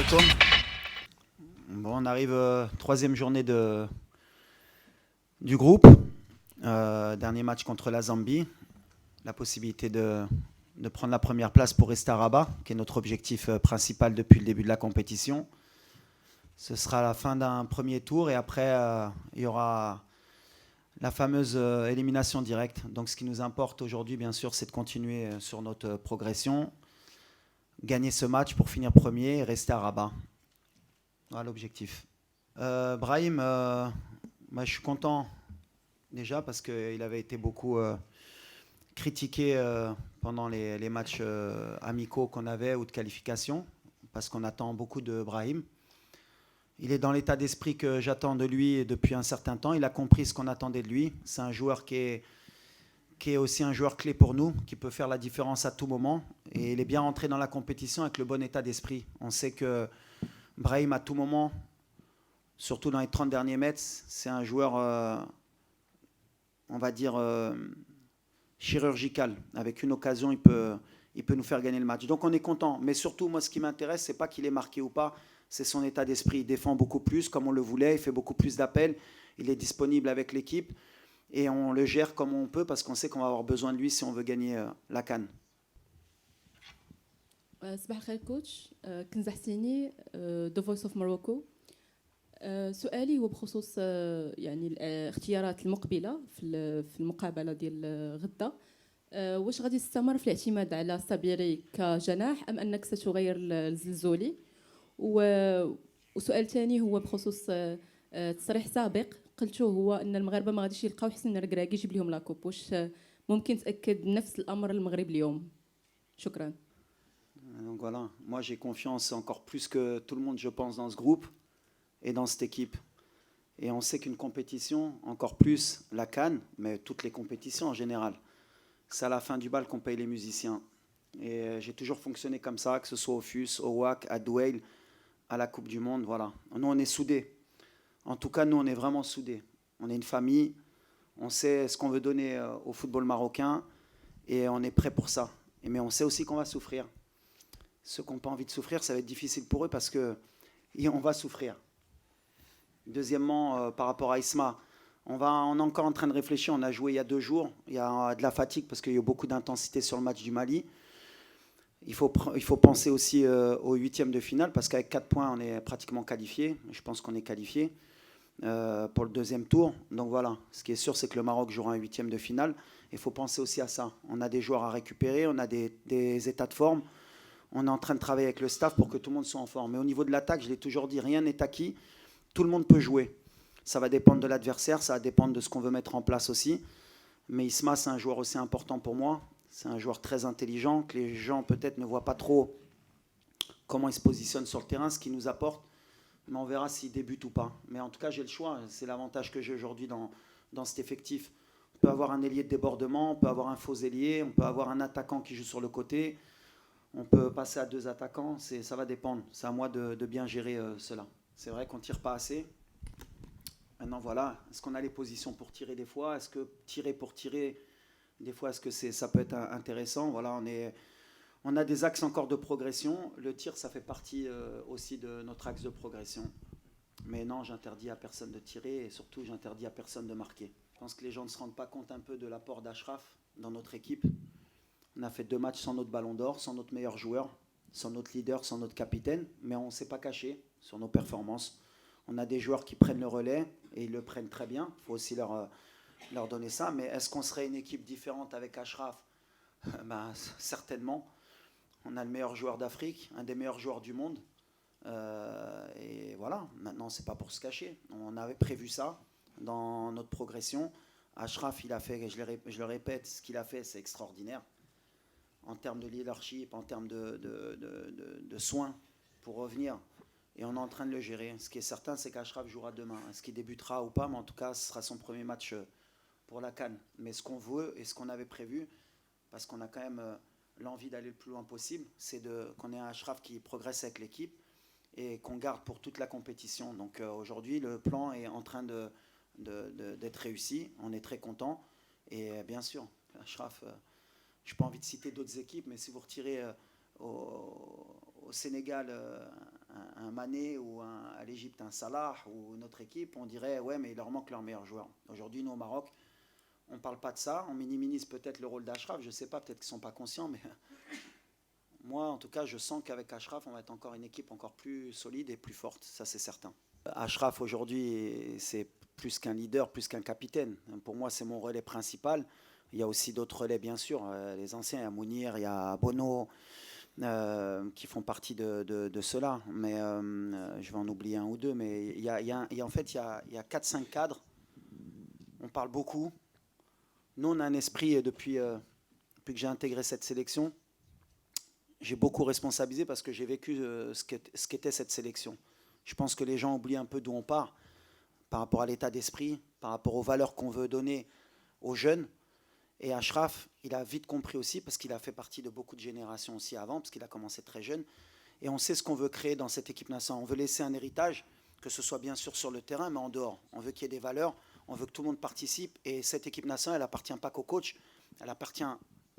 alaikum. Bon, on arrive troisième journée du groupe. Dernier match contre la Zambie. La possibilité de prendre la première place pour rester à Rabat, qui est notre objectif principal depuis le début de la compétition. Ce sera la fin d'un premier tour et après, il y aura la fameuse élimination directe. Donc ce qui nous importe aujourd'hui, bien sûr, c'est de continuer sur notre progression, gagner ce match pour finir premier et rester à Rabat. Voilà l'objectif. Brahim, moi, je suis content déjà parce qu'il avait été beaucoup critiqué pendant les matchs amicaux qu'on avait ou de qualification, parce qu'on attend beaucoup de Brahim. Il est dans l'état d'esprit que j'attends de lui depuis un certain temps. Il a compris ce qu'on attendait de lui. C'est un joueur qui est aussi un joueur clé pour nous, qui peut faire la différence à tout moment. Et il est bien rentré dans la compétition avec le bon état d'esprit. On sait que Brahim, à tout moment, surtout dans les 30 derniers mètres, c'est un joueur, on va dire, chirurgical. Avec une occasion, il peut nous faire gagner le match. Donc on est content. Mais surtout, moi, ce qui m'intéresse, c'est pas qu'il est marqué ou pas, c'est son état d'esprit. Il défend beaucoup plus, comme on le voulait, il fait beaucoup plus d'appels, il est disponible avec l'équipe, et on le gère comme on peut, parce qu'on sait qu'on va avoir besoin de lui si on veut gagner la CAN. صباح الخير كوتش كنزة حسيني ذا فويس اوف موروكو. سؤالي هو بخصوص يعني الاختيارات المقبله في المقابله ديال غدا. واش غادي تستمر في الاعتماد على صابيري كجناح ام انك ستغير الزلزولي؟ وسؤال ثاني هو بخصوص تصريح سابق قلتوه هو ان المغاربه ما غاديش يلقاو حسن الركراكي يجيب لهم لاكوب. واش ممكن تاكد نفس الامر المغرب اليوم؟ شكرا. Donc voilà, moi j'ai confiance encore plus que tout le monde, je pense, dans ce groupe et dans cette équipe. Et on sait qu'une compétition, encore plus la CAN, mais toutes les compétitions en général, c'est à la fin du bal qu'on paye les musiciens. Et j'ai toujours fonctionné comme ça, que ce soit au FUS, au WAC, à Douai, à la Coupe du Monde, voilà. Nous, on est soudés. En tout cas, nous, on est vraiment soudés. On est une famille, on sait ce qu'on veut donner au football marocain et on est prêt pour ça. Mais on sait aussi qu'on va souffrir. Ceux qui n'ont pas envie de souffrir, ça va être difficile pour eux parce qu'on va souffrir. Deuxièmement, par rapport à Isma, on est encore en train de réfléchir. On a joué il y a 2 jours. Il y a de la fatigue parce qu'il y a eu beaucoup d'intensité sur le match du Mali. Il faut penser aussi au 8e de finale parce qu'avec 4 points, on est pratiquement qualifié. Je pense qu'on est qualifié pour le 2e tour. Donc voilà, ce qui est sûr, c'est que le Maroc jouera un 8e de finale. Il faut penser aussi à ça. On a des joueurs à récupérer, on a des états de forme. On est en train de travailler avec le staff pour que tout le monde soit en forme. Mais au niveau de l'attaque, je l'ai toujours dit, rien n'est acquis. Tout le monde peut jouer. Ça va dépendre de l'adversaire, ça va dépendre de ce qu'on veut mettre en place aussi. Mais Isma, c'est un joueur aussi important pour moi. C'est un joueur très intelligent, que les gens peut-être ne voient pas trop comment il se positionne sur le terrain, ce qu'il nous apporte. Mais on verra s'il débute ou pas. Mais en tout cas, j'ai le choix. C'est l'avantage que j'ai aujourd'hui dans cet effectif. On peut avoir un ailier de débordement, on peut avoir un faux ailier, on peut avoir un attaquant qui joue sur le côté. On peut passer à 2 attaquants, ça va dépendre. C'est à moi de bien gérer cela. C'est vrai qu'on ne tire pas assez. Maintenant, voilà, est-ce qu'on a les positions pour tirer des fois? Est-ce que tirer pour tirer, des fois, est-ce que ça peut être intéressant? Voilà, on a des axes encore de progression. Le tir, ça fait partie aussi de notre axe de progression. Mais non, j'interdis à personne de tirer et surtout, j'interdis à personne de marquer. Je pense que les gens ne se rendent pas compte un peu de l'apport d'Achraf dans notre équipe. On a fait 2 matchs sans notre ballon d'or, sans notre meilleur joueur, sans notre leader, sans notre capitaine, mais on ne s'est pas caché sur nos performances. On a des joueurs qui prennent le relais et ils le prennent très bien. Il faut aussi leur donner ça. Mais est-ce qu'on serait une équipe différente avec Achraf? Certainement. On a le meilleur joueur d'Afrique, un des meilleurs joueurs du monde. Et voilà, maintenant, ce n'est pas pour se cacher. On avait prévu ça dans notre progression. Achraf, il a fait, je le répète, ce qu'il a fait, c'est extraordinaire. En termes de leadership, en termes de soins pour revenir. Et on est en train de le gérer. Ce qui est certain, c'est qu'Achraf jouera demain. Est-ce qu'il débutera ou pas? Mais en tout cas, ce sera son premier match pour la CAN. Mais ce qu'on veut et ce qu'on avait prévu, parce qu'on a quand même l'envie d'aller le plus loin possible, c'est qu'on ait un Achraf qui progresse avec l'équipe et qu'on garde pour toute la compétition. Donc aujourd'hui, le plan est en train d'être réussi. On est très content. Et bien sûr, Achraf... je n'ai pas envie de citer d'autres équipes, mais si vous retirez au Sénégal un Mané ou à l'Égypte un Salah ou notre équipe, on dirait ouais mais il leur manque leur meilleur joueur. Aujourd'hui nous au Maroc, on ne parle pas de ça, on minimise peut-être le rôle d'Achraf, je ne sais pas, peut-être qu'ils ne sont pas conscients, mais moi en tout cas je sens qu'avec Achraf on va être encore une équipe encore plus solide et plus forte, ça c'est certain. Achraf aujourd'hui c'est plus qu'un leader, plus qu'un capitaine. Pour moi c'est mon relais principal. Il y a aussi d'autres relais bien sûr, les anciens, il y a Mounir, il y a Bono, qui font partie de cela. Mais je vais en oublier un ou deux, mais en fait il y a 4-5 cadres, on parle beaucoup. Nous on a un esprit depuis que j'ai intégré cette sélection, j'ai beaucoup responsabilisé parce que j'ai vécu ce qu'était cette sélection. Je pense que les gens oublient un peu d'où on part par rapport à l'état d'esprit, par rapport aux valeurs qu'on veut donner aux jeunes. Et Achraf, il a vite compris aussi parce qu'il a fait partie de beaucoup de générations aussi avant, parce qu'il a commencé très jeune. Et on sait ce qu'on veut créer dans cette équipe nationale. On veut laisser un héritage, que ce soit bien sûr sur le terrain, mais en dehors. On veut qu'il y ait des valeurs, on veut que tout le monde participe. Et cette équipe nationale, elle n'appartient pas qu'au coach, elle appartient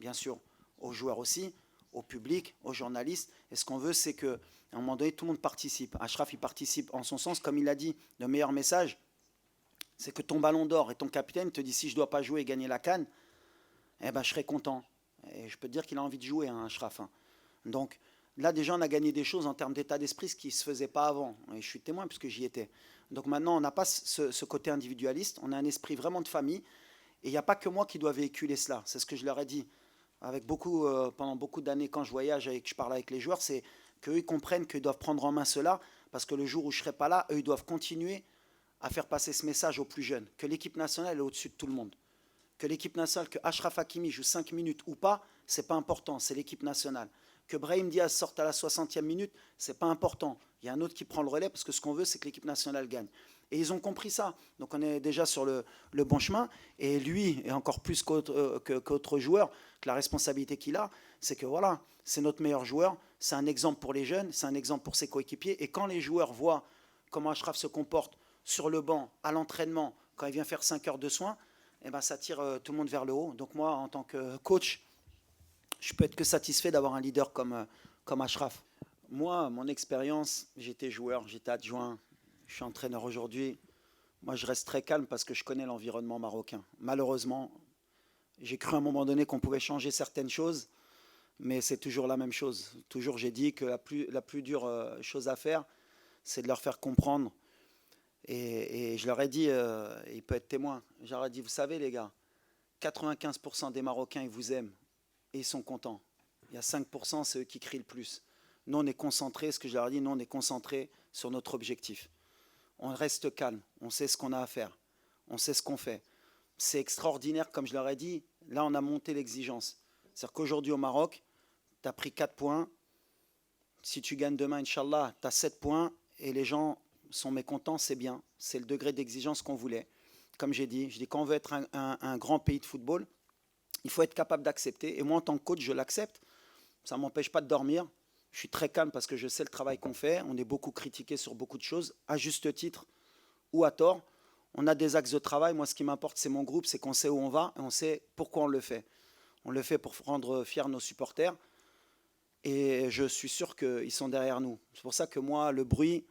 bien sûr aux joueurs aussi, au public, aux journalistes. Et ce qu'on veut, c'est qu'à un moment donné, tout le monde participe. Achraf, il participe en son sens, comme il a dit, le meilleur message, c'est que ton ballon d'or et ton capitaine te dit si je ne dois pas jouer et gagner la CAN, eh ben, je serai content. Et je peux te dire qu'il a envie de jouer, hein, Achraf. Donc là, déjà, on a gagné des choses en termes d'état d'esprit, ce qui ne se faisait pas avant. Et je suis témoin puisque j'y étais. Donc maintenant, on n'a pas ce côté individualiste, on a un esprit vraiment de famille. Et il n'y a pas que moi qui dois véhiculer cela. C'est ce que je leur ai dit. Avec pendant beaucoup d'années, quand je voyage et que je parle avec les joueurs, c'est qu'eux, ils comprennent qu'ils doivent prendre en main cela, parce que le jour où je ne serai pas là, eux, ils doivent continuer à faire passer ce message aux plus jeunes, que l'équipe nationale est au-dessus de tout le monde. Que l'équipe nationale, que Achraf Hakimi joue 5 minutes ou pas, ce n'est pas important, c'est l'équipe nationale. Que Brahim Diaz sorte à la 60e minute, ce n'est pas important. Il y a un autre qui prend le relais, parce que ce qu'on veut, c'est que l'équipe nationale gagne. Et ils ont compris ça. Donc on est déjà sur le bon chemin. Et lui, et encore plus qu'autre joueur, que la responsabilité qu'il a, c'est que voilà, c'est notre meilleur joueur, c'est un exemple pour les jeunes, c'est un exemple pour ses coéquipiers. Et quand les joueurs voient comment Achraf se comporte sur le banc, à l'entraînement, quand il vient faire 5 heures de soins, eh ben, ça tire tout le monde vers le haut. Donc moi, en tant que coach, je peux être que satisfait d'avoir un leader comme Achraf. Moi, mon expérience, j'étais joueur, j'étais adjoint, je suis entraîneur aujourd'hui. Moi, je reste très calme parce que je connais l'environnement marocain. Malheureusement, j'ai cru à un moment donné qu'on pouvait changer certaines choses, mais c'est toujours la même chose. Toujours, j'ai dit que la plus dure chose à faire, c'est de leur faire comprendre. Et je leur ai dit, il peut être témoin, je leur ai dit, vous savez les gars, 95% des Marocains, ils vous aiment et ils sont contents. Il y a 5%, c'est eux qui crient le plus. Nous, on est concentrés, ce que je leur ai dit, nous, on est concentrés sur notre objectif. On reste calme, on sait ce qu'on a à faire, on sait ce qu'on fait. C'est extraordinaire, comme je leur ai dit, là, on a monté l'exigence. C'est-à-dire qu'aujourd'hui, au Maroc, tu as pris 4 points. Si tu gagnes demain, Inch'Allah, tu as 7 points et les gens sont mécontents, c'est bien. C'est le degré d'exigence qu'on voulait. Comme j'ai dit, je dis quand on veut être un grand pays de football, il faut être capable d'accepter. Et moi, en tant que coach, je l'accepte. Ça ne m'empêche pas de dormir. Je suis très calme parce que je sais le travail qu'on fait. On est beaucoup critiqué sur beaucoup de choses, à juste titre ou à tort. On a des axes de travail. Moi, ce qui m'importe, c'est mon groupe, c'est qu'on sait où on va et on sait pourquoi on le fait. On le fait pour rendre fiers nos supporters. Et je suis sûr qu'ils sont derrière nous. C'est pour ça que moi, le bruit,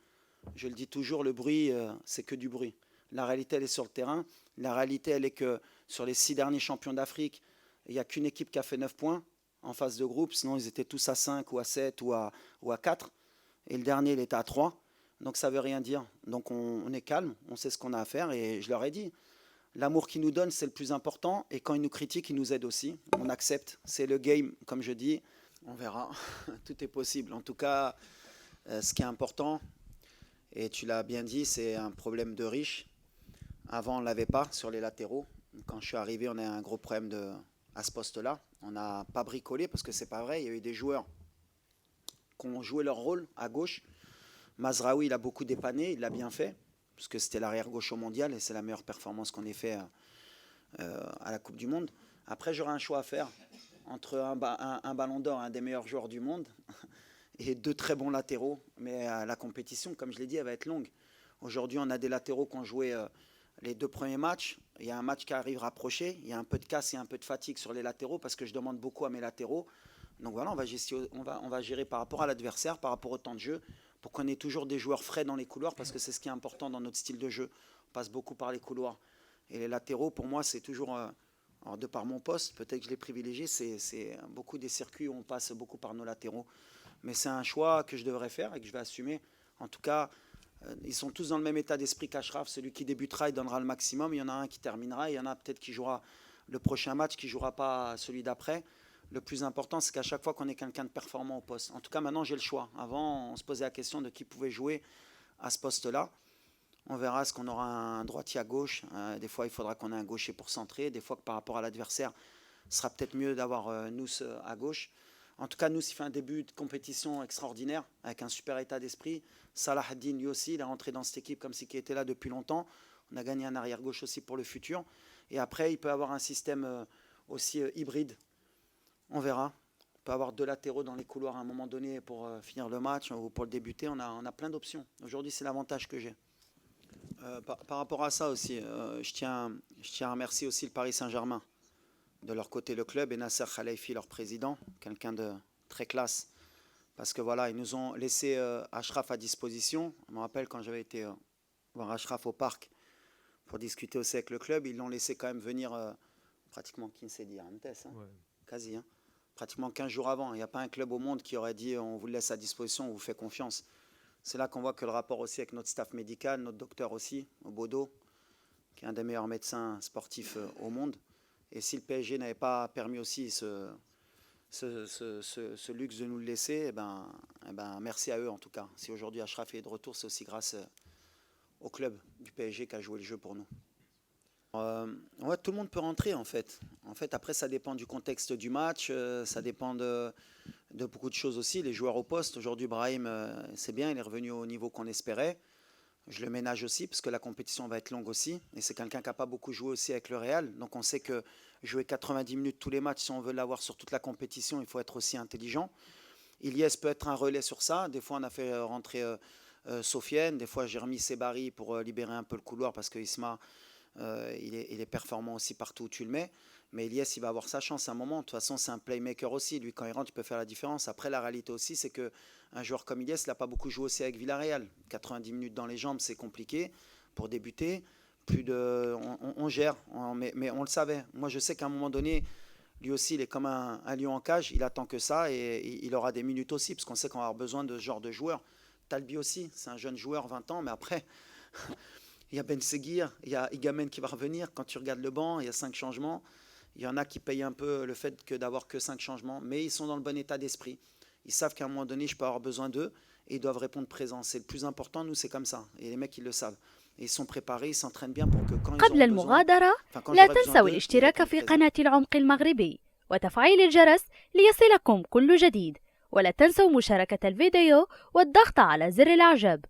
je le dis toujours, le bruit, c'est que du bruit. La réalité, elle est sur le terrain. La réalité, elle est que sur les 6 derniers champions d'Afrique, il n'y a qu'une équipe qui a fait 9 points en phase de groupe. Sinon, ils étaient tous à 5 ou à 7 ou à 4. Et le dernier, il était à 3. Donc, ça ne veut rien dire. Donc, on est calme, on sait ce qu'on a à faire. Et je leur ai dit, l'amour qu'ils nous donnent, c'est le plus important. Et quand ils nous critiquent, ils nous aident aussi. On accepte. C'est le game, comme je dis. On verra. Tout est possible. En tout cas, ce qui est important, et tu l'as bien dit, c'est un problème de riches. Avant, on ne l'avait pas sur les latéraux. Quand je suis arrivé, on a un gros problème à ce poste-là. On n'a pas bricolé parce que c'est pas vrai. Il y a eu des joueurs qui ont joué leur rôle à gauche. Mazraoui, il a beaucoup dépanné, il l'a bien fait, parce que c'était l'arrière gauche au mondial et c'est la meilleure performance qu'on ait fait à la Coupe du Monde. Après, j'aurai un choix à faire entre un ballon d'or, un des meilleurs joueurs du monde, et 2 très bons latéraux. Mais la compétition, comme je l'ai dit, elle va être longue. Aujourd'hui, on a des latéraux qui ont joué les 2 premiers matchs. Il y a un match qui arrive rapproché. Il y a un peu de casse et un peu de fatigue sur les latéraux parce que je demande beaucoup à mes latéraux Donc voilà, on va gérer par rapport à l'adversaire, par rapport au temps de jeu, pour qu'on ait toujours des joueurs frais dans les couloirs, parce que c'est ce qui est important dans notre style de jeu. On passe beaucoup par les couloirs. Et les latéraux, pour moi, c'est toujours, alors de par mon poste, peut-être que je l'ai privilégié, c'est beaucoup des circuits où on passe beaucoup par nos latéraux. Mais c'est un choix que je devrais faire et que je vais assumer. En tout cas, ils sont tous dans le même état d'esprit qu'Achraf. Celui qui débutera, il donnera le maximum. Il y en a un qui terminera. Il y en a peut-être qui jouera le prochain match, qui ne jouera pas celui d'après. Le plus important, c'est qu'à chaque fois qu'on ait quelqu'un de performant au poste. En tout cas, maintenant, j'ai le choix. Avant, on se posait la question de qui pouvait jouer à ce poste-là. On verra, est-ce qu'on aura un droitier à gauche. Des fois, il faudra qu'on ait un gaucher pour centrer. Des fois, que par rapport à l'adversaire, ce sera peut-être mieux d'avoir Nous à gauche. En tout cas, Nous, il fait un début de compétition extraordinaire, avec un super état d'esprit. Salah Ad-Din, lui aussi, il est rentré dans cette équipe comme s'il était là depuis longtemps. On a gagné un arrière-gauche aussi pour le futur. Et après, il peut avoir un système aussi hybride. On verra. On peut avoir 2 latéraux dans les couloirs à un moment donné pour finir le match ou pour le débuter. On a plein d'options. Aujourd'hui, c'est l'avantage que j'ai. Par rapport à ça aussi, je tiens à remercier aussi le Paris Saint-Germain. De leur côté, le club, et Nasser Khalifi, leur président, quelqu'un de très classe. Parce que voilà, ils nous ont laissé Achraf à disposition. Je me rappelle quand j'avais été voir Achraf au parc pour discuter aussi avec le club, ils l'ont laissé quand même venir pratiquement 15 días antes, hein, ouais. Quasi, hein, pratiquement 15 jours avant. Il n'y a pas un club au monde qui aurait dit on vous laisse à disposition, on vous fait confiance. C'est là qu'on voit que le rapport aussi avec notre staff médical, notre docteur aussi, Bodo, qui est un des meilleurs médecins sportifs au monde. Et si le PSG n'avait pas permis aussi ce luxe de nous le laisser, eh ben, merci à eux en tout cas. Si aujourd'hui Achraf est de retour, c'est aussi grâce au club du PSG qui a joué le jeu pour nous. Ouais, tout le monde peut rentrer en fait. En fait, après, ça dépend du contexte du match, ça dépend de beaucoup de choses aussi. Les joueurs au poste, aujourd'hui, Brahim, c'est bien, il est revenu au niveau qu'on espérait. Je le ménage aussi parce que la compétition va être longue aussi. Et c'est quelqu'un qui n'a pas beaucoup joué aussi avec le Real. Donc on sait que jouer 90 minutes tous les matchs, si on veut l'avoir sur toute la compétition, il faut être aussi intelligent. Ilyes peut être un relais sur ça. Des fois, on a fait rentrer Sofiane. Des fois, j'ai remis Sebari pour libérer un peu le couloir parce que Isma, il est performant aussi partout où tu le mets. Mais Ilyes, il va avoir sa chance à un moment. De toute façon, c'est un playmaker aussi. Lui, quand il rentre, il peut faire la différence. Après, la réalité aussi, c'est qu'un joueur comme Ilyes, il n'a pas beaucoup joué aussi avec Villarreal. 90 minutes dans les jambes, c'est compliqué pour débuter. On gère, mais on le savait. Moi, je sais qu'à un moment donné, lui aussi, il est comme un lion en cage. Il attend que ça et il aura des minutes aussi, parce qu'on sait qu'on va avoir besoin de ce genre de joueur. Talbi aussi, c'est un jeune joueur, 20 ans, mais après... Il y a Ben Seguir, il y a Igamen qui va revenir. Quand tu regardes le banc, il y a 5 changements. Il y en a qui payent un peu le fait d'avoir que 5 changements, mais ils sont dans le bon état d'esprit. Ils savent qu'à un moment donné, je peux avoir besoin d'eux et ils doivent répondre présent. C'est le plus important, nous, c'est comme ça. Et les mecs, ils le savent. Et ils sont préparés, ils s'entraînent bien pour que quand قبل المغادرة لا تنسوا الاشتراك في قناة العمق المغربي وتفعيل الجرس ليصلكم كل جديد، ولا تنسوا مشاركة الفيديو والضغط على زر الإعجاب.